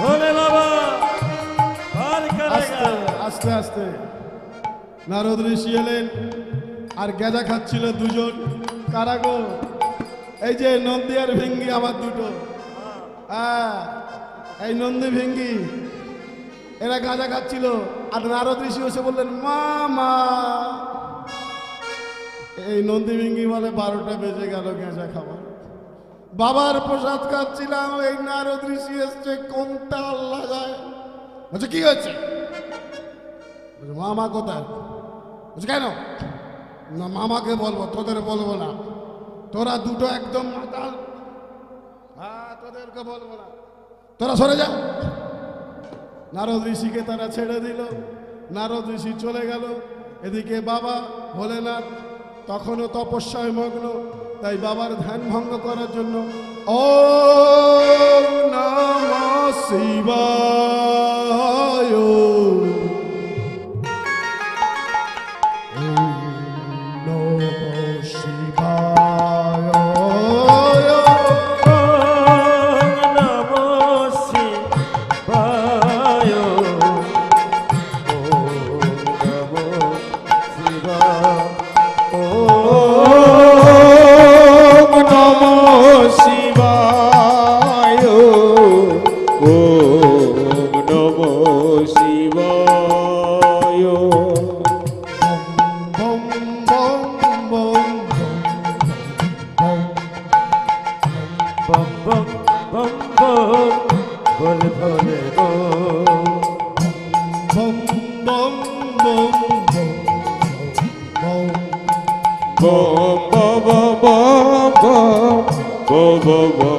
ভোলে বাবা আস্তে আস্তে নারদ ঋষি এলেন আর গেজা খাচ্ছিল দুজন। কারা গো? এই যে নন্দী আর ভেঙ্গি আমার দুটো। হ্যাঁ, এই নন্দী ভেঙ্গি এরা গাঁজা খাচ্ছিল আর নারদ ঋষি এসে বললেন মা মা। এই নন্দী ভেঙ্গি বলে 12টা বেজে গেল গেঁজা খাবার, বাবার প্রসাদ খাচ্ছিলাম, এই নারদ ঋষি এসছে, কোনটা আল্লাহ যায়। বলছে কি হয়েছে? মামা কোথায়? বলছে কেন? না মামাকে বলবো, তোদের বলবো না, তোরা দুটো একদম মাতাল। হ্যাঁ, তোদেরকে বলবো না, তোরা সরে যা। নারদ ঋষিকে তারা ছেড়ে দিল, নারদ ঋষি চলে গেল। এদিকে বাবা ভোলেনাথ তখনও তপস্যায় মগ্ন, তাই বাবার ধ্যান ভঙ্গ করার জন্য ওম নমঃ শিবায়, ওম নমঃ শিবায়, Bo bo bo bo bo bo bo bo